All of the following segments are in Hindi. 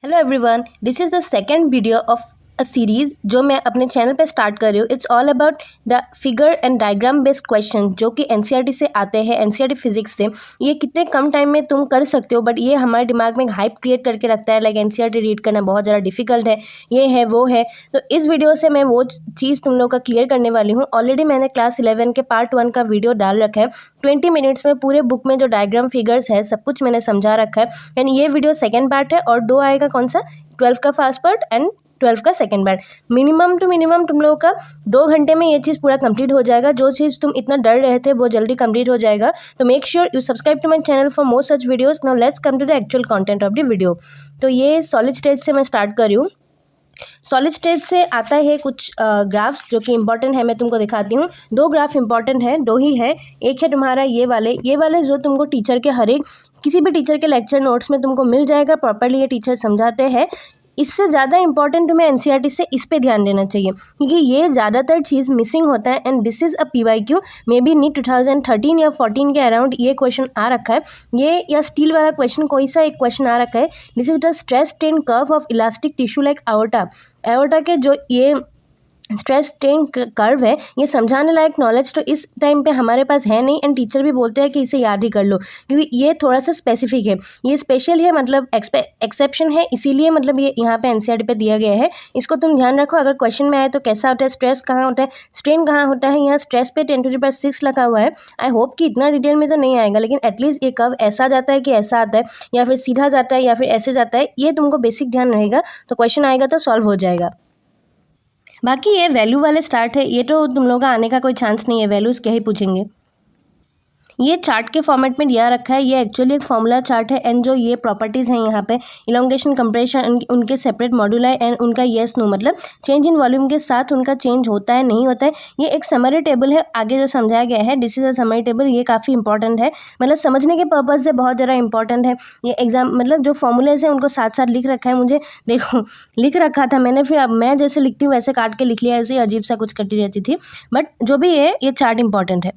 Hello everyone, this is the second video of a series जो मैं अपने चैनल पे स्टार्ट कर रही हूँ। It's all about the figure and diagram based question जो कि एनसीईआरटी से आते हैं, एनसीईआरटी फिजिक्स से। ये कितने कम टाइम में तुम कर सकते हो, बट ये हमारे दिमाग में एक हाइप क्रिएट करके रखता है लाइक एनसीईआरटी रीड करना बहुत ज़्यादा डिफिकल्ट है, ये है वो है। तो इस वीडियो से मैं वो चीज़ तुम लोग का क्लियर करने वाली हूँ। ऑलरेडी मैंने क्लास 11 के पार्ट 1 का वीडियो डाल रखा है। 20 मिनट्स में पूरे बुक में जो डायग्राम फिगर्स है सब कुछ मैंने समझा रखा है। एंड ये वीडियो सेकेंड पार्ट है और 2 आएगा कौन सा, 12 का फर्स्ट पार्ट एंड 12 का second part. Minimum to minimum तुम लोगों का 2 घंटे में ये चीज़ पूरा कंप्लीट हो जाएगा। जो चीज़ तुम इतना डर रहे थे वो जल्दी कंप्लीट हो जाएगा। तो make sure you subscribe to my channel for more such videos. Now let's come to the actual content of the video. तो ये सॉलिड स्टेट से मैं स्टार्ट कर रही हूँ। सॉलिड स्टेट से आता है कुछ ग्राफ्स जो कि इंपॉर्टेंट है, मैं तुमको दिखाती हूँ। 2 ग्राफ इंपॉर्टेंट है, 2 ही है। एक है तुम्हारा ये वाले जो तुमको टीचर के हर एक किसी भी टीचर के लेक्चर नोट्स में तुमको मिल जाएगा। प्रॉपर्ली ये टीचर समझाते हैं। इससे ज़्यादा इंपॉर्टेंट तुम्हें एनसीईआरटी से इस पे ध्यान देना चाहिए क्योंकि ये ज़्यादातर चीज़ मिसिंग होता है। And this is a PYQ, maybe नी 2013 या 14 के अराउंड ये क्वेश्चन आ रखा है। ये या स्टील वाला क्वेश्चन कोई सा एक क्वेश्चन आ रखा है। This is the stress strain curve of elastic tissue like aorta के जो ये स्ट्रेस स्ट्रेन कर्व है, ये समझाने लायक नॉलेज तो इस टाइम पे हमारे पास है नहीं। एंड टीचर भी बोलते हैं कि इसे याद ही कर लो क्योंकि ये थोड़ा सा स्पेसिफिक है, ये स्पेशल है, मतलब एक्सेप्शन है, इसीलिए मतलब ये यहाँ पे एनसीईआरटी पे दिया गया है। इसको तुम ध्यान रखो। अगर क्वेश्चन में आए तो कैसा होता है, स्ट्रेस कहाँ होता है, स्ट्रेन कहाँ होता है। यहाँ स्ट्रेस पे 10⁻6 लगा हुआ है। आई होप कि इतना डिटेल में तो नहीं आएगा, लेकिन एटलीस्ट ये कर्व ऐसा जाता है कि ऐसा आता है, या फिर सीधा जाता है, या फिर ऐसे जाता है। ये तुमको बेसिक ध्यान रहेगा तो क्वेश्चन आएगा तो सॉल्व हो जाएगा। बाकी ये वैल्यू वाले स्टार्ट है, ये तो तुम लोगों का आने का कोई चांस नहीं है, वैल्यूज़ क्या ही पूछेंगे। ये चार्ट के फॉर्मेट में दिया रखा है, ये एक्चुअली एक फॉर्मूला चार्ट है। एंड जो ये प्रॉपर्टीज़ हैं यहाँ पे, इलोंगेशन, कंप्रेशन, उनके सेपरेट मॉड्यूल है। एंड उनका येस नो मतलब चेंज इन वॉल्यूम के साथ उनका चेंज होता है नहीं होता है। ये एक समरी टेबल है, आगे जो समझाया गया है this is a summary table. ये काफ़ी इंपॉर्टेंट है, मतलब समझने के पर्पज़ से बहुत ज़्यादा इंपॉर्टेंट है। ये एग्जाम मतलब जो फॉर्मूलेज हैं उनको साथ साथ लिख रखा है। मुझे देखो लिख रखा था मैंने, फिर अब मैं जैसे लिखती हूँ वैसे काट के लिख लिया, ऐसे अजीब सा कुछ करती रहती थी। बट जो भी है ये चार्ट इंपॉर्टेंट है।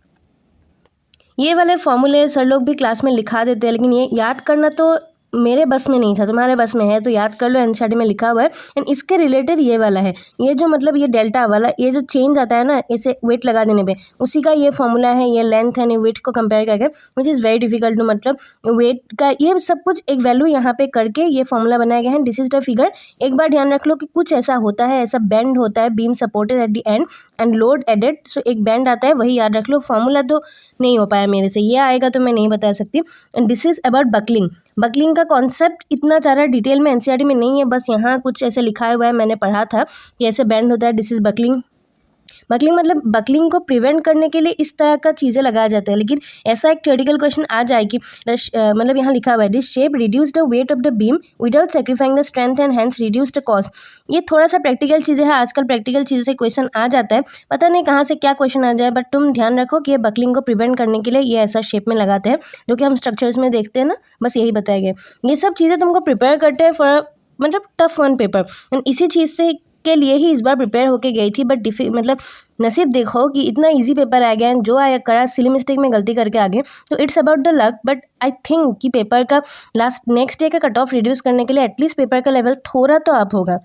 ये वाले फॉर्मूले सर लोग भी क्लास में लिखा देते हैं, लेकिन ये याद करना तो मेरे बस में नहीं था, तुम्हारे बस में है तो याद कर लो। एनसीईआरटी में लिखा हुआ है। एंड इसके रिलेटेड ये वाला है, ये जो मतलब ये डेल्टा वाला, ये जो चेंज आता है ना ऐसे वेट लगा देने पे, उसी का ये फॉर्मूला है। ये लेंथ एंड वेट को कंपेयर करके, which is very difficult to, मतलब वेट का ये सब कुछ एक वैल्यू यहाँ पे करके ये फॉर्मूला बनाया गया है। This is the figure. एक बार ध्यान रख लो कि कुछ ऐसा होता है, ऐसा बेंड होता है, beam supported at the end and load added, so एक बेंड आता है, वही याद रख लो। फॉर्मूला तो नहीं हो पाया मेरे से, ये आएगा तो मैं नहीं बता सकती। And this is about buckling. Buckling का कॉन्सेप्ट इतना ज़्यादा डिटेल में एनसीईआरटी में नहीं है, बस यहाँ कुछ ऐसे लिखा हुआ है, मैंने पढ़ा था कि ऐसे बैंड होता है। This is buckling. बकलिंग मतलब बकलिंग को प्रिवेंट करने के लिए इस तरह का चीज़ें लगाया जाता है। लेकिन ऐसा एक थ्योरेटिकल क्वेश्चन आ जाए कि मतलब यहाँ लिखा हुआ है this shape reduce the weight of the beam without sacrificing the strength and hence reduce the cost. ये थोड़ा सा प्रैक्टिकल चीज़ें हैं, आजकल प्रैक्टिकल चीज़ें से क्वेश्चन आ जाता है, पता नहीं कहाँ से क्या क्वेश्चन आ जाए। बट तुम ध्यान रखो कि ये बकलिंग को प्रिवेंट करने के लिए ये ऐसा शेप में लगाते हैं, जो कि हम स्ट्रक्चर्स में देखते हैं ना, बस यही बताया गया। ये सब चीज़ें तुमको प्रिपेयर करते हैं फॉर मतलब टफ वन पेपर। इसी चीज़ से के लिए ही इस बार प्रिपेयर होके गई थी। बट मतलब नसीब देखो कि इतना इजी पेपर आ गया, जो आया करा सिली मिस्टेक में गलती करके आ गए, तो it's about the luck. But I think कि पेपर का नेक्स्ट डे का कट ऑफ रिड्यूस करने के लिए एटलीस्ट पेपर का लेवल थोड़ा तो अप होगा।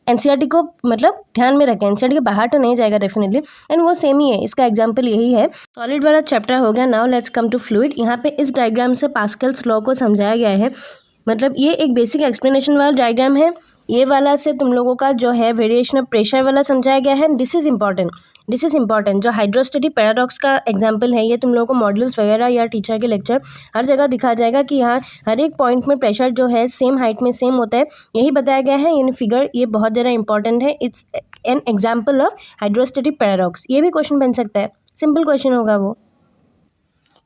एनसीईआरटी को मतलब ध्यान में रखें, एनसीईआरटी के बाहर तो नहीं जाएगा डेफिनेटली। एंड वो सेम ही है, इसका एग्जांपल यही है। सॉलिड वाला चैप्टर हो गया। Now let's come to fluid. यहाँ पे इस डायग्राम से पास्कल्स लॉ को समझाया गया है। मतलब ये एक बेसिक एक्सप्लेनेशन वाला डायग्राम है। ये वाला से तुम लोगों का जो है वेरिएशन ऑफ प्रेशर वाला समझाया गया है। दिस इज़ इंपॉर्टेंट जो हाइड्रोस्टैटिक पैराडॉक्स का एग्जांपल है, ये तुम लोगों को मॉडल्स वगैरह या टीचर के लेक्चर हर जगह दिखा जाएगा कि यहाँ हर एक पॉइंट में प्रेशर जो है सेम हाइट में सेम होता है, यही बताया गया है। यानी फिगर ये बहुत ज़्यादा इंपॉर्टेंट है। It's an example of hydrostatic paradox. ये भी क्वेश्चन बन सकता है, सिंपल क्वेश्चन होगा वो।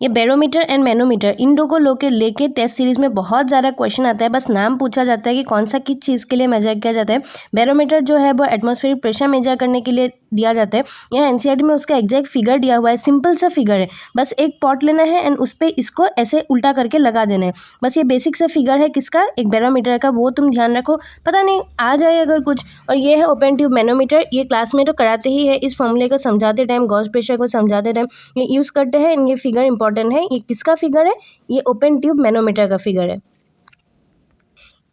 ये बैरोमीटर एंड मैनोमीटर, इन दो को लेके टेस्ट सीरीज में बहुत ज़्यादा क्वेश्चन आता है। बस नाम पूछा जाता है कि कौन सा किस चीज़ के लिए मेजर किया जाता है। बैरोमीटर जो है वो एटमॉस्फेरिक प्रेशर मेजर करने के लिए दिया जाता है। यहाँ एनसीईआरटी में उसका एग्जैक्ट फिगर दिया हुआ है, सिंपल सा फिगर है। बस एक पॉट लेना है एंड उस पर इसको ऐसे उल्टा करके लगा देना है। बस ये बेसिक सा फिगर है किसका, एक बैरोमीटर का, वो तुम ध्यान रखो, पता नहीं आ जाए अगर कुछ। और ये है ओपन ट्यूब मैनोमीटर। ये क्लास में तो कराते ही है, इस फॉर्मूले को समझाते टाइम, गॉस प्रेशर को समझाते टाइम ये यूज़ करते हैं। ये फिगर इंपॉर्टेंट है। ये किसका फिगर है, ये ओपन ट्यूब मैनोमीटर का फिगर है।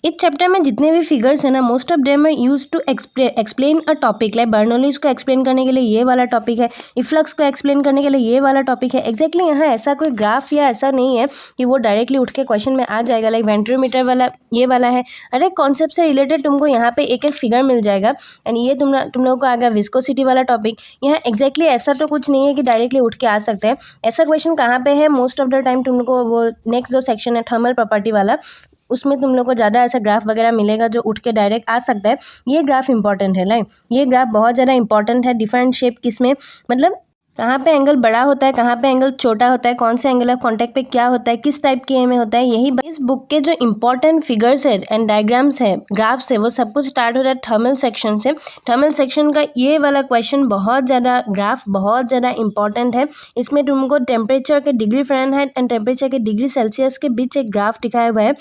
इस चैप्टर में जितने भी फिगर्स हैं ना, most of them are use to explain a topic. Like Bernoulli's को एक्सप्लेन करने के लिए ये वाला टॉपिक है, इफ्लक्स को एक्सप्लेन करने के लिए ये वाला टॉपिक है। एग्जैक्टली यहाँ ऐसा कोई ग्राफ या ऐसा नहीं है कि वो डायरेक्टली उठ के क्वेश्चन में आ जाएगा। लाइक वेंट्रोमीटर वाला ये वाला है, हर एक कॉन्सेप्ट से रिलेटेड तुमको यहाँ पे एक एक फिगर मिल जाएगा। एंड ये तुम लोगों को आ गया विस्कोसिटी वाला टॉपिक। यहाँ एग्जैक्टली ऐसा तो कुछ नहीं है कि डायरेक्टली उठ के आ सकते हैं। ऐसा क्वेश्चन कहाँ पे है, मोस्ट ऑफ द टाइम तुमको वो नेक्स्ट जो सेक्शन है थर्मल प्रॉपर्टी वाला, उसमें तुम लोग को ज़्यादा ऐसा ग्राफ वगैरह मिलेगा जो उठ के डायरेक्ट आ सकता है। ये ग्राफ इंपॉर्टेंट है। लाइक ये ग्राफ बहुत ज़्यादा इंपॉर्टेंट है। डिफरेंट शेप किसमें, मतलब कहाँ पे एंगल बड़ा होता है, कहाँ पे एंगल छोटा होता है, कौन से एंगल ऑफ कॉन्टैक्ट पे क्या होता है, किस टाइप के में होता है, यही इस बुक के जो इंपॉर्टेंट फिगर्स है एंड डायग्राम्स है, ग्राफ्स है, वो सब कुछ स्टार्ट हो रहा है थर्मल सेक्शन से। थर्मल सेक्शन का ये वाला क्वेश्चन बहुत ज़्यादा, ग्राफ बहुत ज़्यादा इंपॉर्टेंट है। इसमें तुमको टेम्परेचर के डिग्री फ़ारेनहाइट एंड टेम्परेचर के डिग्री सेल्सियस के बीच एक ग्राफ दिखाया हुआ है।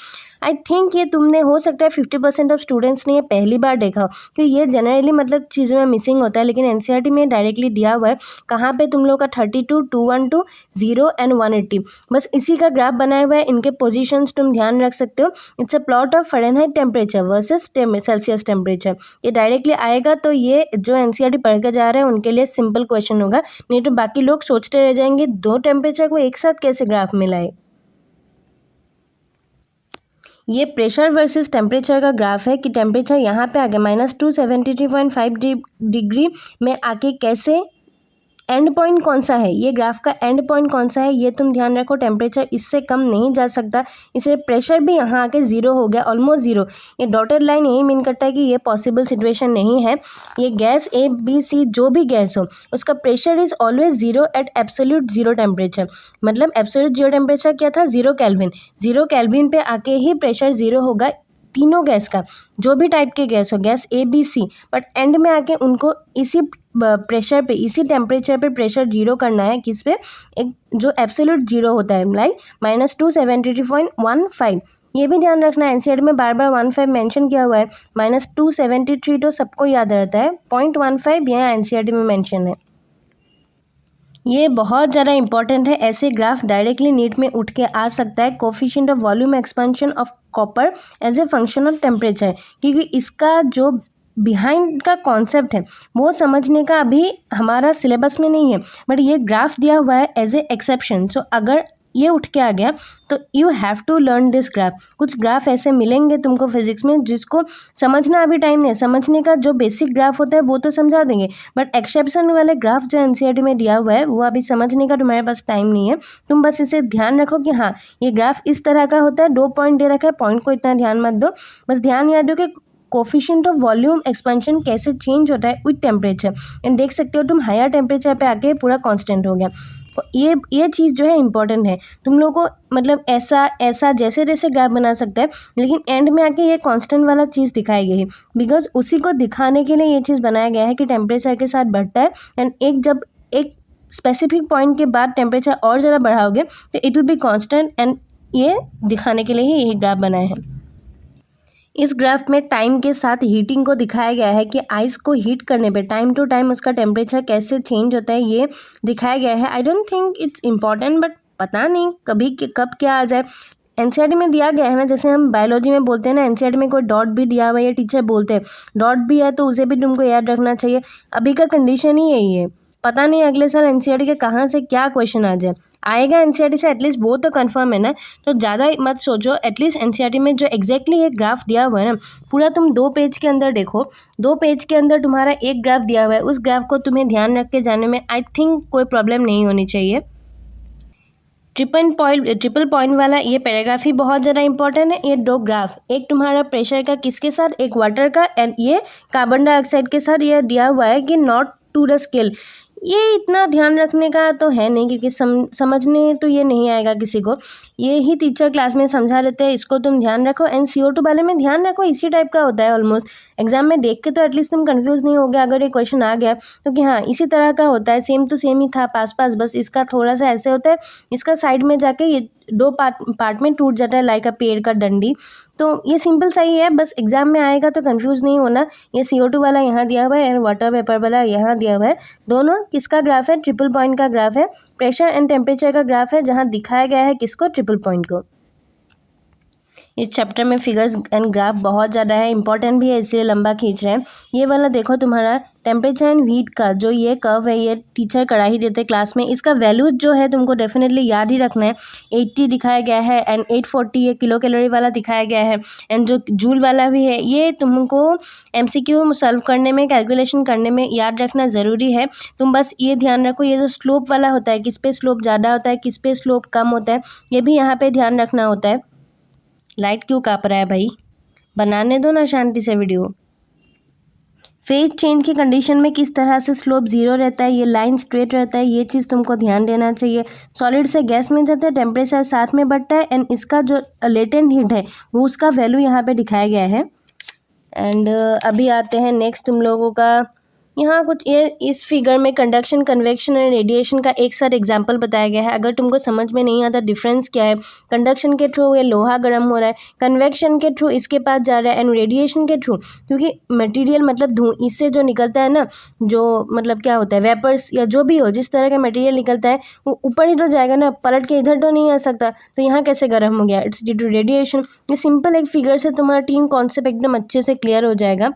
आई थिंक ये तुमने हो सकता है 50% ऑफ स्टूडेंट्स ने ये पहली बार देखा हो, क्योंकि ये जनरली मतलब चीज़ों में मिसिंग होता है। लेकिन एनसीईआरटी में डायरेक्टली दिया हुआ है कहाँ पे तुम लोग का 32, 212, 0 एंड 180, बस इसी का ग्राफ बनाया हुआ है। इनके पोजीशंस तुम ध्यान रख सकते हो। It's a plot of Fahrenheit temperature versus Celsius temperature. ये डायरेक्टली आएगा तो ये जो एनसीईआरटी पढ़ के जा रहे हैं उनके लिए सिंपल क्वेश्चन होगा। नहीं तो बाकी लोग सोचते रह जाएंगे दो टेम्परेचर को एक साथ कैसे ग्राफ में लाए। ये प्रेशर वर्सेस टेम्परेचर का ग्राफ है कि टेम्परेचर यहाँ पे आ गया -273.5 डिग्री में आके कैसे एंड पॉइंट कौन सा है, ये ग्राफ का एंड पॉइंट कौन सा है, ये तुम ध्यान रखो। टेम्परेचर इससे कम नहीं जा सकता, इसलिए प्रेशर भी यहाँ आके ज़ीरो हो गया, ऑलमोस्ट ज़ीरो। ये डॉटेड लाइन यही मीन करता है कि ये पॉसिबल सिचुएशन नहीं है। ये गैस ए बी सी जो भी गैस हो उसका pressure is always zero at absolute zero temperature. मतलब एब्सोल्यूट ज़ीरो टेम्परेचर क्या था, 0 केल्विन। 0 केल्विन पे आके ही प्रेशर ज़ीरो होगा तीनों गैस का, जो भी टाइप के गैस हो, gas A B C. But end में आके उनको इसी प्रेशर पे, इसी टेम्परेचर पे प्रेशर जीरो करना है। किस पे, एक जो एब्सोल्यूट जीरो होता है, लाइक -273.15। ये भी ध्यान रखना है, एनसीईआरटी में बार बार 15 मेंशन किया हुआ है। -273 तो सबको याद रहता है, 0.15 यहाँ एनसीईआरटी में मेंशन है। ये बहुत ज़्यादा इंपॉर्टेंट है। ऐसे ग्राफ डायरेक्टली नीट में उठ के आ सकता है। Coefficient of volume expansion of copper as a function of temperature, क्योंकि इसका जो बिहाइंड का कॉन्सेप्ट है वो समझने का अभी हमारा सिलेबस में नहीं है, बट ये ग्राफ दिया हुआ है एज ए एक्सेप्शन। सो अगर ये उठ के आ गया तो you have to learn this graph. कुछ ग्राफ ऐसे मिलेंगे तुमको फिजिक्स में जिसको समझना अभी टाइम नहीं है। समझने का जो बेसिक ग्राफ होता है वो तो समझा देंगे, बट एक्सेप्शन वाले ग्राफ जो एनसीईआरटी में दिया हुआ है वो अभी समझने का तुम्हारे पास टाइम नहीं है। तुम बस इसे ध्यान रखो कि हाँ ये ग्राफ इस तरह का होता है, 2 पॉइंट दे रखा है, पॉइंट को इतना ध्यान मत दो, बस ध्यान याद दो कि कोफिशिएंट ऑफ वॉल्यूम एक्सपेंशन कैसे चेंज होता है विथ टेम्परेचर। एंड देख सकते हो तुम हायर टेम्परेचर पे आके पूरा कांस्टेंट हो गया। तो ये चीज़ जो है इंपॉर्टेंट है। तुम लोग को मतलब ऐसा जैसे जैसे ग्राफ बना सकता है, लेकिन एंड में आके ये कांस्टेंट वाला चीज़ दिखाई गई है, बिकॉज उसी को दिखाने के लिए ये चीज़ बनाया गया है कि टेम्परेचर के साथ बढ़ता है। एंड जब एक स्पेसिफिक पॉइंट के बाद टेम्परेचर और ज़्यादा बढ़ाओगे तो it will be constant. And ये दिखाने के लिए ही यही ग्राफ बनाए हैं। इस ग्राफ में टाइम के साथ हीटिंग को दिखाया गया है कि आइस को हीट करने पे टाइम टू टाइम उसका टेम्परेचर कैसे चेंज होता है, ये दिखाया गया है। I don't think it's important, but पता नहीं कभी कब क्या आ जाए। एनसीईआरटी में दिया गया है ना, जैसे हम बायोलॉजी में बोलते हैं ना, एनसीईआरटी में कोई डॉट भी दिया हुआ है, टीचर बोलते हैं डॉट भी है तो उसे भी तुमको याद रखना चाहिए। अभी का कंडीशन ही यही है, पता नहीं अगले साल एनसीईआरटी के कहाँ से क्या क्वेश्चन आ जाए। आएगा एनसीईआरटी से एटलीस्ट वो तो कंफर्म है ना, तो ज़्यादा मत सोचो। एटलीस्ट एनसीईआरटी में जो एग्जैक्टली एक ग्राफ दिया हुआ है ना, पूरा तुम 2 पेज के अंदर देखो, 2 पेज के अंदर तुम्हारा एक ग्राफ दिया हुआ है, उस ग्राफ को तुम्हें ध्यान रख के जाने में आई थिंक कोई प्रॉब्लम नहीं होनी चाहिए। ट्रिपल पॉइंट वाला ये पैराग्राफ ही बहुत ज़्यादा इंपॉर्टेंट है। ये 2 ग्राफ, एक तुम्हारा प्रेशर का किसके साथ, एक वाटर का, एंड ये कार्बन डाइऑक्साइड के साथ ये दिया हुआ है कि नॉट टू द स्केल। ये इतना ध्यान रखने का तो है नहीं, क्योंकि समझने तो ये नहीं आएगा किसी को, ये ही टीचर क्लास में समझा देते हैं। इसको तुम ध्यान रखो। एंड CO2 वाले में ध्यान रखो, इसी टाइप का होता है ऑलमोस्ट। एग्जाम में देख के तो एटलीस्ट तुम कंफ्यूज नहीं हो गया अगर ये क्वेश्चन आ गया तो, कि हाँ इसी तरह का होता है, सेम टू सेम ही था पास, बस इसका थोड़ा सा ऐसे होता है, इसका साइड में जाके ये 2 पार्ट में टूट जाता है, लाइक अ पेड़ का डंडी। तो ये सिंपल सा ही है, बस एग्जाम में आएगा तो कंफ्यूज नहीं होना। ये CO2 वाला यहाँ दिया हुआ है और वाटर वेपर वाला यहाँ दिया हुआ है। दोनों किसका ग्राफ है, ट्रिपल पॉइंट का ग्राफ है, प्रेशर एंड टेम्परेचर का ग्राफ है, जहाँ दिखाया गया है किसको, ट्रिपल पॉइंट को। इस चैप्टर में फिगर्स एंड ग्राफ बहुत ज़्यादा है, इंपॉर्टेंट भी है, इसलिए लंबा खींच रहे हैं। ये वाला देखो तुम्हारा टेम्परेचर एंड हीट का जो ये कर्व है, ये टीचर करा ही देते क्लास में। इसका वैल्यू जो है तुमको डेफिनेटली याद ही रखना है। 80 दिखाया गया है एंड 840 ये किलो कैलोरी वाला दिखाया गया है एंड जो जूल वाला भी है, ये तुमको MCQ सॉल्व करने में, कैलकुलेशन करने में याद रखना ज़रूरी है। तुम बस ये ध्यान रखो, ये जो स्लोप वाला होता है, किस पे स्लोप ज़्यादा होता है, किस पे स्लोप कम होता है, ये भी यहाँ पे ध्यान रखना होता है। लाइट क्यों काँप रहा है भाई, बनाने दो ना शांति से वीडियो। फेज चेंज की कंडीशन में किस तरह से स्लोप जीरो रहता है, ये लाइन स्ट्रेट रहता है, ये चीज़ तुमको ध्यान देना चाहिए। सॉलिड से गैस में जाता है, टेम्परेचर साथ में बढ़ता है एंड इसका जो लेटेंट हीट है वो उसका वैल्यू यहाँ पे दिखाया गया है। एंड अभी आते हैं नेक्स्ट तुम लोगों का, यहाँ कुछ ये इस फिगर में कंडक्शन, कन्वेक्शन एंड रेडिएशन का एक साथ एग्जांपल बताया गया है। अगर तुमको समझ में नहीं आता डिफरेंस क्या है, कंडक्शन के थ्रू ये लोहा गर्म हो रहा है, कन्वेक्शन के थ्रू इसके पास जा रहा है एंड रेडिएशन के थ्रू, क्योंकि मटेरियल मतलब इससे जो निकलता है ना, जो मतलब क्या होता है वेपर्स या जो भी हो, जिस तरह का मटेरियल निकलता है वो ऊपर ही तो जाएगा ना, पलट के इधर तो नहीं आ सकता। तो यहाँ कैसे गर्म हो गया, इट्स ड्यू टू रेडिएशन। ये सिंपल एक फिगर से तुम्हारा 3 कॉन्सेप्ट एकदम अच्छे से क्लियर हो जाएगा।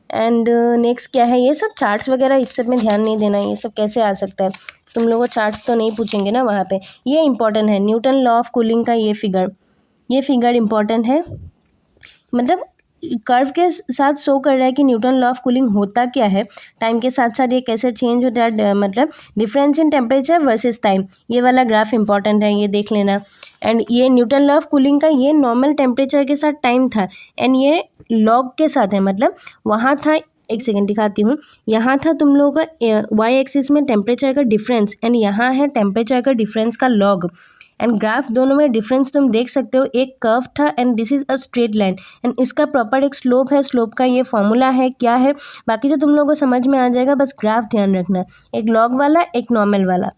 एंड नेक्स्ट क्या है, ये सब चार्ट्स वगैरह इस सब में ध्यान नहीं देना, ये सब कैसे आ सकता है, तुम लोगों चार्ट्स तो नहीं पूछेंगे ना वहाँ पे। ये इंपॉर्टेंट है, न्यूटन लॉ ऑफ कूलिंग का ये फिगर इंपॉर्टेंट है। मतलब कर्व के साथ शो कर रहा है कि न्यूटन लॉ ऑफ कूलिंग होता क्या है, टाइम के साथ साथ ये कैसे चेंज होता है, मतलब difference in temperature versus time. ये वाला ग्राफ इंपॉर्टेंट है, ये देख लेना। एंड ये न्यूटन लॉ ऑफ कूलिंग का ये नॉर्मल टेम्परेचर के साथ टाइम था एंड ये लॉग के साथ है, मतलब वहाँ था, एक सेकेंड दिखाती हूँ, यहाँ था तुम लोगों का वाई एक्सिस में टेम्परेचर का डिफरेंस एंड यहाँ है टेम्परेचर का डिफरेंस का लॉग। एंड ग्राफ दोनों में डिफरेंस तुम देख सकते हो, एक कर्व था and this is a straight line and इसका प्रॉपर एक स्लोप है, स्लोप का ये फॉर्मूला है क्या है, बाकी तो तुम लोगों को समझ में आ जाएगा, बस ग्राफ ध्यान रखना, एक लॉग वाला एक नॉर्मल वाला।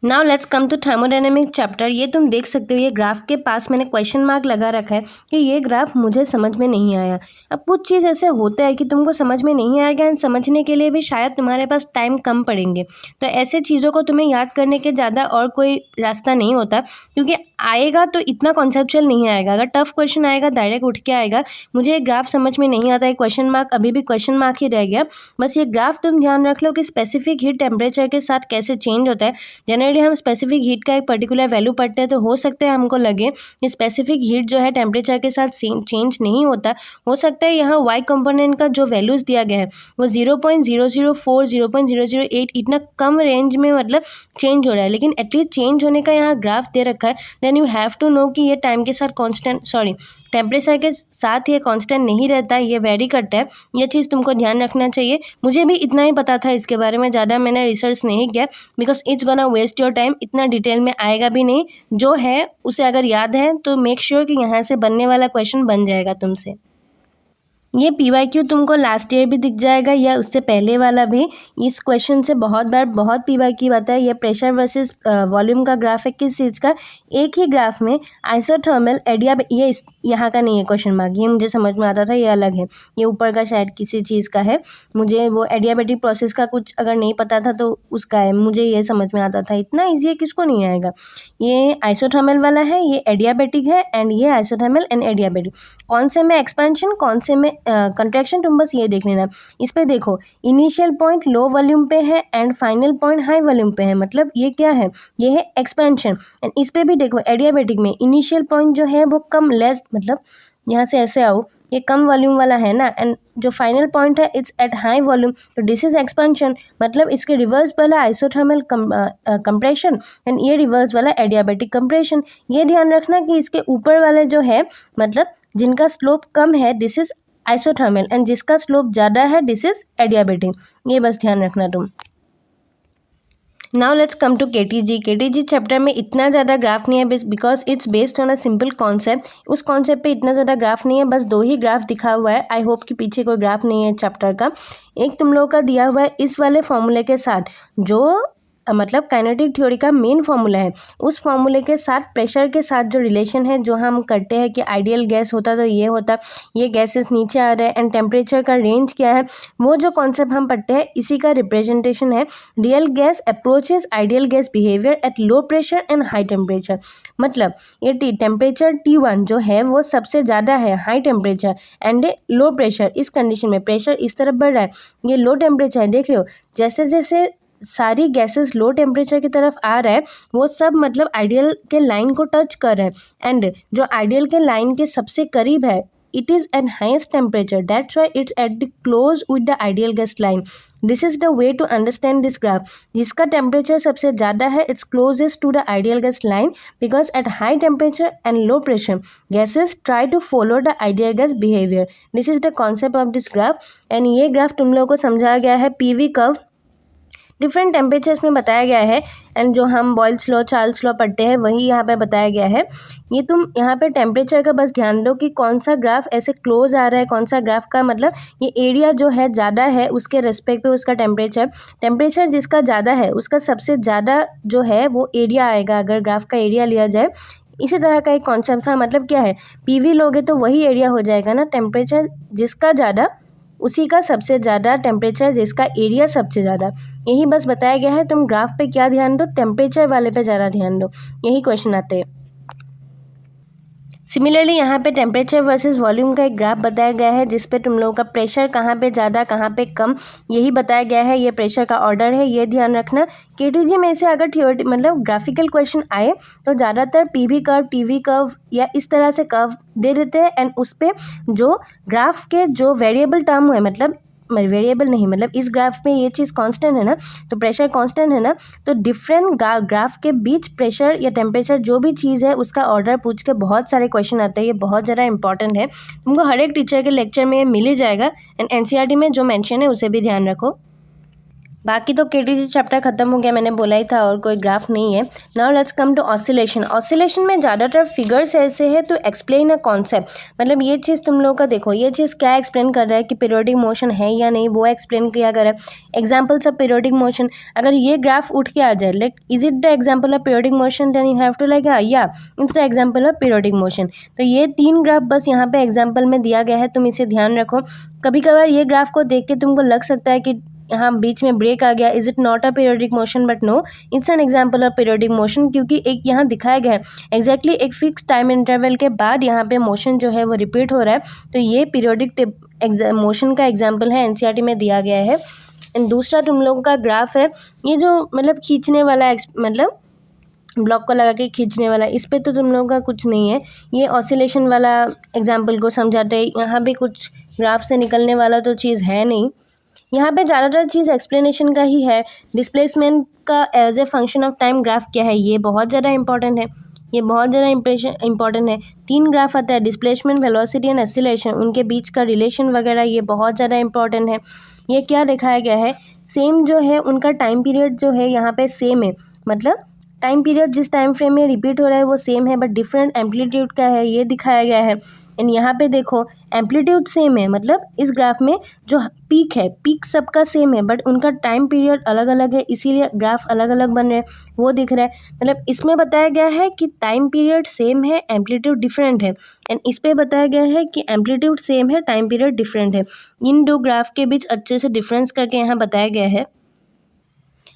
Now let's come to thermodynamic chapter. ये तुम देख सकते हो, ये ग्राफ के पास मैंने क्वेश्चन मार्क लगा रखा है कि ये ग्राफ मुझे समझ में नहीं आया। अब कुछ चीज़ ऐसे होता है कि तुमको समझ में नहीं आएगा एंड समझने के लिए भी शायद तुम्हारे पास टाइम कम पड़ेंगे, तो ऐसे चीज़ों को तुम्हें याद करने के ज़्यादा और कोई रास्ता नहीं होता, क्योंकि आएगा तो इतना कॉन्सेप्चुअल नहीं आएगा। अगर टफ क्वेश्चन आएगा डायरेक्ट उठ के आएगा, मुझे ये ग्राफ समझ में नहीं आता है, क्वेश्चन मार्क अभी भी क्वेश्चन मार्क ही रह गया। बस ये ग्राफ तुम ध्यान रख लो कि स्पेसिफिक हीट टेम्परेचर के साथ कैसे चेंज होता है। जनरली हम स्पेसिफिक हीट का एक पर्टिकुलर वैल्यू पढ़ते हैं, तो हो सकता है हमको लगे कि स्पेसिफिक हीट जो है टेम्परेचर के साथ चेंज नहीं होता। हो सकता है यहाँ वाई कंपोनेंट का जो वैल्यूज़ दिया गया है वो 0.004 0.008 इतना कम रेंज में मतलब चेंज हो रहा है, लेकिन एटलीस्ट चेंज होने का यहाँ ग्राफ दे रखा है। Then you have to know कि ये टाइम के साथ टेम्परेचर के साथ ये कांस्टेंट नहीं रहता है, ये वेरी करता है। ये चीज़ तुमको ध्यान रखना चाहिए। मुझे भी इतना ही पता था, इसके बारे में ज़्यादा मैंने रिसर्च नहीं किया, because it's gonna waste your time, इतना डिटेल में आएगा भी नहीं। जो है उसे अगर याद है तो मेक श्योर कि यहाँ से बनने वाला क्वेश्चन बन जाएगा तुमसे। ये PYQ तुमको लास्ट ईयर भी दिख जाएगा या उससे पहले वाला भी। इस क्वेश्चन से बहुत बार बहुत PYQ आता है। ये प्रेशर वर्सेस वॉल्यूम का ग्राफ है, किस चीज़ का, एक ही ग्राफ में आइसोथर्मल ये यहाँ का नहीं है क्वेश्चन मार्क, ये मुझे समझ में आता था, ये अलग है, ये ऊपर का शायद किसी चीज़ का है। मुझे वो एडियाबेटिक प्रोसेस का कुछ अगर नहीं पता था तो उसका है, मुझे ये समझ में आता था। इतना ईजी है, किसको नहीं आएगा। ये आइसोथर्मल वाला है, ये एडियाबेटिक है एंड ये आइसोथर्मल एंड एडियाबेटिक। कौन से में एक्सपेंशन, कौन से में कंट्रैक्शन, तुम बस ये देख लेना। इस पे देखो, इनिशियल पॉइंट लो वॉल्यूम पे है and final point high volume पे है, मतलब ये क्या है, ये है एक्सपेंशन। एंड इस पे भी देखो, एडियाबेटिक में इनिशियल पॉइंट जो है वो कम लेस, मतलब यहाँ से ऐसे आओ, ये कम वॉल्यूम वाला है ना, एंड जो फाइनल पॉइंट है इट्स एट हाई वॉल्यूम, तो दिस इज एक्सपेंशन, मतलब इसके रिवर्स वाला आइसोथर्मल कंप्रेशन एंड ये रिवर्स वाला एडियाबेटिक कंप्रेशन। ये ध्यान रखना कि इसके ऊपर वाले जो है, मतलब जिनका स्लोप कम है दिस इज आइसोथर्मल एंड जिसका स्लोप ज़्यादा है दिस इज एडियाबेटिक। ये बस ध्यान रखना तुम। Now let's come to KTG chapter में इतना ज़्यादा ग्राफ नहीं है, because it's based on a simple concept. उस कॉन्सेप्ट पे इतना ज़्यादा ग्राफ नहीं है, बस 2 ही ग्राफ दिखा हुआ है। आई होप कि पीछे कोई ग्राफ नहीं है चैप्टर का। एक तुम लोगों का दिया हुआ है इस वाले फॉर्मूले के साथ, जो मतलब काइनेटिक थ्योरी का मेन फॉर्मूला है, उस फॉर्मूले के साथ प्रेशर के साथ जो रिलेशन है जो हम करते हैं कि आइडियल गैस होता तो ये होता, ये गैसेस नीचे आ रहे हैं एंड टेम्परेचर का रेंज क्या है, वो जो कॉन्सेप्ट हम पढ़ते हैं इसी का रिप्रेजेंटेशन है। Real gas approaches ideal gas behaviour at low pressure and high temperature. मतलब ये टेम्परेचर T1 जो है वो सबसे ज़्यादा है high temperature and low pressure, इस कंडीशन में प्रेशर इस तरफ बढ़ रहा है, ये लो टेम्परेचर है। देख रहे हो जैसे जैसे सारी गैसेस लो टेम्परेचर की तरफ आ रहा है वो सब मतलब आइडियल के लाइन को टच कर रहा है एंड जो आइडियल के लाइन के सबसे करीब है it is at highest temperature, that's why it's at the close with the ideal gas line. This is the way to understand this graph. जिसका टेम्परेचर सबसे ज़्यादा है it's closest to the ideal gas line because at high temperature and low pressure gases try to follow the ideal gas behavior. This is the concept of this graph and ये ग्राफ तुम लोगों को समझाया गया है PV कर्व डिफरेंट टेम्परेचर्स में बताया गया है एंड जो हम बॉयल्स लॉ चार्ल्स लॉ पढ़ते हैं वही यहाँ पे बताया गया है। ये तुम यहाँ पे टेम्परेचर का बस ध्यान दो कि कौन सा ग्राफ ऐसे क्लोज आ रहा है, कौन सा ग्राफ का मतलब ये एरिया जो है ज़्यादा है उसके रेस्पेक्ट पे उसका टेम्परेचर जिसका ज़्यादा है उसका सबसे ज़्यादा जो है वो एरिया आएगा अगर ग्राफ का एरिया लिया जाए। इसी तरह का एक कॉन्सेप्ट था, मतलब क्या है PV लोगे तो वही एरिया हो जाएगा ना, टेम्परेचर जिसका ज़्यादा उसी का सबसे ज़्यादा, टेम्परेचर जिसका एरिया सबसे ज़्यादा, यही बस बताया गया है। तुम ग्राफ पे क्या ध्यान दो, टेम्परेचर वाले पे ज़्यादा ध्यान दो, यही क्वेश्चन आते हैं। सिमिलरली यहाँ पे टेम्परेचर वर्सेस वॉल्यूम का एक ग्राफ बताया गया है जिस पे तुम लोगों का प्रेशर कहाँ पे ज़्यादा कहाँ पे कम यही बताया गया है। ये प्रेशर का ऑर्डर है, ये ध्यान रखना। KTG में से अगर थ्योरी मतलब ग्राफिकल क्वेश्चन आए तो ज़्यादातर PV कर्व TV कर्व या इस तरह से कर्व दे देते हैं एंड उस पर जो ग्राफ के जो वेरिएबल टर्म है मतलब वेरिएबल नहीं मतलब इस ग्राफ में ये चीज़ कांस्टेंट है ना, तो प्रेशर कांस्टेंट है ना, तो डिफरेंट ग्राफ के बीच प्रेशर या टेम्परेचर जो भी चीज़ है उसका ऑर्डर पूछ के बहुत सारे क्वेश्चन आते हैं। ये बहुत ज़्यादा इंपॉर्टेंट है, तुमको हर एक टीचर के लेक्चर में ये मिल ही जाएगा एंड NCERT में जो मेंशन है उसे भी ध्यान रखो। बाकी तो KTG चैप्टर खत्म हो गया, मैंने बोला ही था, और कोई ग्राफ नहीं है। Now let's come to oscillation. Oscillation में ज़्यादातर फिगर्स ऐसे है तो एक्सप्लेन अ कॉन्सेप्ट, मतलब ये चीज़ तुम लोग का देखो ये चीज़ क्या एक्सप्लेन कर रहा है कि पीरियोडिक मोशन है या नहीं, वो एक्सप्लेन किया कर रहा है। एग्जाम्पल्स ऑफ पीरियोडिक मोशन, अगर ये ग्राफ उठ के आ जाए like is it the example of periodic motion, then you have to like yeah it's the example of periodic motion. तो ये 3 ग्राफ बस यहाँ पे एग्जाम्पल में दिया गया है, तुम इसे ध्यान रखो। कभी कभार ये ग्राफ को देख के तुमको लग सकता है कि यहाँ बीच में ब्रेक आ गया, is it not a periodic motion, but no it's an example of periodic motion, क्योंकि एक यहाँ दिखाया गया है एग्जैक्टली एक फिक्स टाइम इंटरवल के बाद यहाँ पे मोशन जो है वो रिपीट हो रहा है, तो ये पीरियोडिक मोशन का एग्जाम्पल है, NCERT में दिया गया है। एंड दूसरा तुम लोगों का ग्राफ है ये जो मतलब खींचने वाला मतलब ब्लॉक को लगा के खींचने वाला, इस पे तो तुम लोगों का कुछ नहीं है, ये ऑसिलेशन वाला एग्जाम्पल को समझाते हैं। यहाँ पे कुछ ग्राफ से निकलने वाला तो चीज़ है नहीं, यहाँ पे ज़्यादातर चीज़ एक्सप्लेनेशन का ही है। डिस्प्लेसमेंट का as a function of time graph क्या है, ये बहुत ज़्यादा इंपॉर्टेंट है, ये बहुत ज़्यादा इंपॉर्टेंट है। 3 ग्राफ आता है, डिस्प्लेसमेंट, वेलोसिटी एंड एक्सीलरेशन, उनके बीच का रिलेशन वगैरह ये बहुत ज़्यादा इंपॉर्टेंट है। ये क्या दिखाया गया है, सेम जो है उनका टाइम पीरियड जो है यहाँ पे सेम है, मतलब टाइम पीरियड जिस टाइम फ्रेम में रिपीट हो रहा है वो सेम है, बट डिफरेंट एम्पलीट्यूड का है, ये दिखाया गया है। एंड यहाँ पे देखो एम्पलीट्यूड सेम है, मतलब इस ग्राफ में जो पीक है पीक सबका सेम है, बट उनका टाइम पीरियड अलग अलग है, इसीलिए ग्राफ अलग अलग बन रहे हैं, वो दिख रहा है। मतलब इसमें बताया गया है कि टाइम पीरियड सेम है, एम्पलीट्यूड डिफरेंट है, एंड इस पे बताया गया है कि एम्पलीट्यूड सेम है, टाइम पीरियड डिफरेंट है। इन 2 ग्राफ के बीच अच्छे से डिफरेंस करके यहाँ बताया गया है।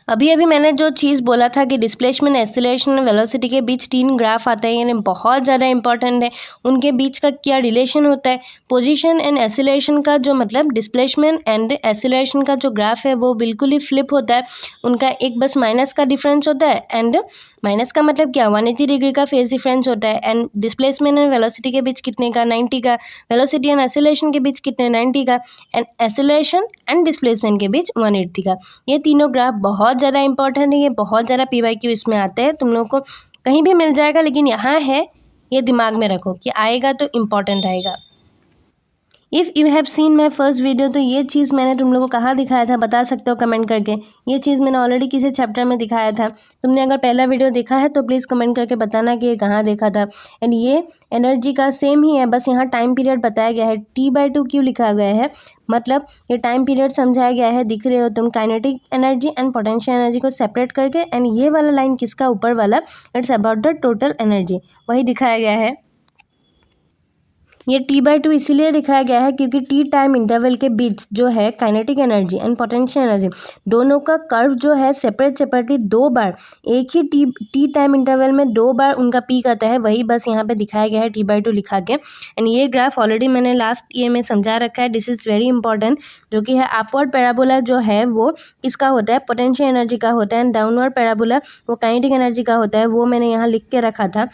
अभी अभी मैंने जो चीज़ बोला था कि डिस्प्लेसमेंट, एक्सीलरेशन और वेलोसिटी के बीच 3 ग्राफ आते हैं, यानी बहुत ज़्यादा इंपॉर्टेंट है, उनके बीच का क्या रिलेशन होता है। पोजीशन एंड एक्सीलरेशन का जो मतलब डिस्प्लेसमेंट एंड एक्सीलरेशन का जो ग्राफ है वो बिल्कुल ही फ्लिप होता है, उनका एक बस माइनस का डिफरेंस होता है, एंड माइनस का मतलब क्या 180 डिग्री का फेज डिफरेंस होता है। एंड डिस्प्लेसमेंट एंड वेलोसिटी के बीच कितने का 90 का, वेलोसिटी एंड एक्सीलरेशन के बीच कितने 90 का, एंड एक्सीलरेशन एंड डिस्प्लेसमेंट के बीच 180 का। ये तीनों ग्राफ बहुत ज़्यादा इंपॉर्टेंट है, ये बहुत ज़्यादा PYQ इसमें आते हैं, तुम लोगों को कहीं भी मिल जाएगा, लेकिन यहाँ है ये दिमाग में रखो कि आएगा तो इम्पॉर्टेंट आएगा। If you have seen my first video, तो ये चीज़ मैंने तुम लोगों को कहाँ दिखाया था बता सकते हो कमेंट करके। ये चीज़ मैंने ऑलरेडी किसी चैप्टर में दिखाया था। तुमने अगर पहला वीडियो देखा है तो प्लीज़ कमेंट करके बताना कि ये कहाँ देखा था। एंड ये एनर्जी का सेम ही है, बस यहाँ टाइम पीरियड बताया गया है। T/2 क्यों लिखा गया है, मतलब ये टाइम पीरियड समझाया गया है। दिख रहे हो तुम, kinetic energy and potential energy को सेपरेट करके। एंड ये वाला लाइन किसका, ऊपर वाला, it's about the total energy, वही दिखाया गया है। ये T/2 इसीलिए दिखाया गया है क्योंकि टी टाइम इंटरवल के बीच जो है kinetic energy and potential energy दोनों का कर्व जो है सेपरेटली 2 बार, एक ही टी टाइम इंटरवल में 2 बार उनका पीक आता है, वही बस यहाँ पे दिखाया गया है T/2 लिखा के। एंड ये ग्राफ ऑलरेडी मैंने लास्ट ईयर में समझा रखा है, दिस इज़ वेरी इंपॉर्टेंट, जो कि है अपवर्ड पैराबोला जो है वो इसका होता है, पोटेंशियल एनर्जी का होता है। एंड डाउनवर्ड पैराबोला वो काइनेटिक एनर्जी का होता है, वो मैंने यहाँ लिख के रखा था।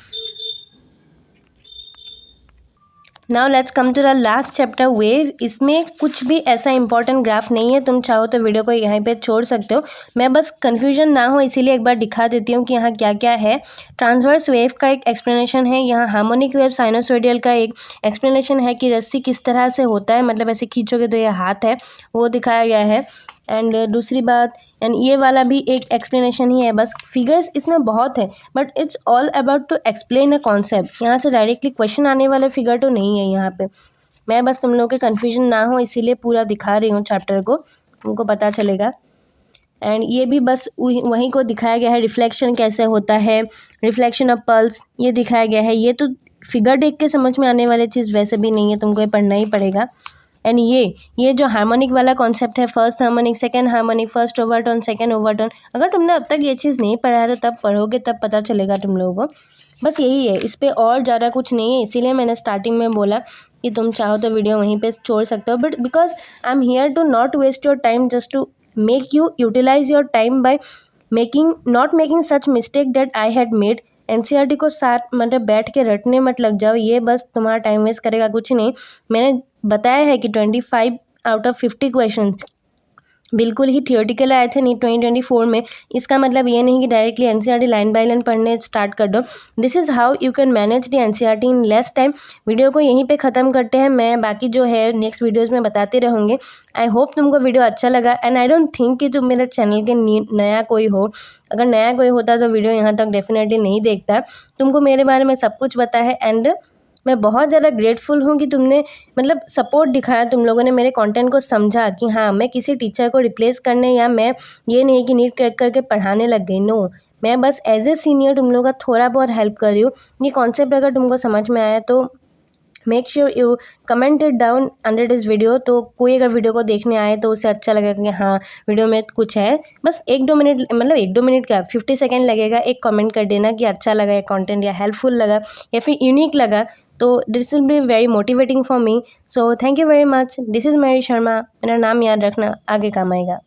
Now let's come to the last chapter wave. इसमें कुछ भी ऐसा इंपॉर्टेंट ग्राफ नहीं है, तुम चाहो तो वीडियो को यहीं पे छोड़ सकते हो। मैं बस कन्फ्यूजन ना हो इसीलिए एक बार दिखा देती हूँ कि यहाँ क्या क्या है। ट्रांसवर्स वेव का एक एक्सप्लेनेशन है, यहाँ हार्मोनिक वेव साइनोसॉइडल का एक एक्सप्लेनेशन है कि रस्सी किस तरह से होता है, मतलब ऐसे खींचोगे तो ये हाथ है, वो दिखाया गया है। एंड दूसरी बात, एंड ये वाला भी एक एक्सप्लेनेशन ही है, बस फिगर्स इसमें बहुत है but it's all about to explain a concept. यहाँ से डायरेक्टली क्वेश्चन आने वाले फिगर तो नहीं है यहाँ पे। मैं बस तुम लोगों के कन्फ्यूजन ना हो इसीलिए पूरा दिखा रही हूँ चैप्टर को, तुमको पता चलेगा। एंड ये भी बस वहीं को दिखाया गया है, रिफ्लेक्शन कैसे होता है, रिफ्लेक्शन ऑफ पल्स ये दिखाया गया है। ये तो फिगर देख के समझ में आने वाली चीज़ वैसे भी नहीं है, तुमको ये पढ़ना ही पड़ेगा। एंड ये जो हार्मोनिक वाला कॉन्सेप्ट है, first harmonic, second harmonic, first overtone, second overtone, अगर तुमने अब तक ये चीज़ नहीं पढ़ा है तो तब पढ़ोगे, तब पता चलेगा तुम लोगों को। बस यही है, इस पे और ज़्यादा कुछ नहीं है, इसीलिए मैंने स्टार्टिंग में बोला कि तुम चाहो तो वीडियो वहीं पे छोड़ सकते हो, but because I am here to not waste your time, just to make you utilise your time by not making such mistake that I had made. NCERT को साथ मतलब बैठ के रटने मत लग जाओ, ये बस तुम्हारा टाइम वेस्ट करेगा, कुछ नहीं। मैंने बताया है कि 25 आउट ऑफ 50 क्वेश्चन बिल्कुल ही थियोरेटिकल आए थे, नहीं 2024 में। इसका मतलब ये नहीं कि directly NCERT line by line पढ़ने स्टार्ट कर दो। This is how you can manage the NCERT in less time. Video को यहीं पे ख़त्म करते हैं, मैं बाकी जो है नेक्स्ट वीडियोज़ में बताते रहूँगी। आई होप तुमको वीडियो अच्छा लगा एंड आई डोंट थिंक कि तुम मेरे चैनल के नया कोई हो। अगर नया कोई होता तो वीडियो यहाँ तक डेफिनेटली नहीं देखता। तुमको मेरे बारे में सब कुछ पता है एंड मैं बहुत ज़्यादा ग्रेटफुल हूँ कि तुमने मतलब सपोर्ट दिखाया, तुम लोगों ने मेरे कंटेंट को समझा कि हाँ मैं किसी टीचर को रिप्लेस करने, या मैं ये नहीं कि नीट क्रैक करके पढ़ाने लग गई, नो, मैं बस एज ए सीनियर तुम लोगों का थोड़ा बहुत हेल्प कर रही हूँ। ये कॉन्सेप्ट अगर तुमको समझ में आया तो make sure you comment it down under this video. तो कोई अगर वीडियो को देखने आए तो उसे अच्छा लगेगा कि हाँ वीडियो में कुछ है, बस 1-2 मिनट, मतलब 1-2 मिनट क्या 50 सेकेंड लगेगा, एक कमेंट कर देना कि अच्छा लगा ये कंटेंट, या हेल्पफुल लगा, या फिर यूनिक लगा। तो this will be very motivating for me. So thank you very much. This is Mary Sharma, मेरा नाम याद रखना, आगे काम आएगा।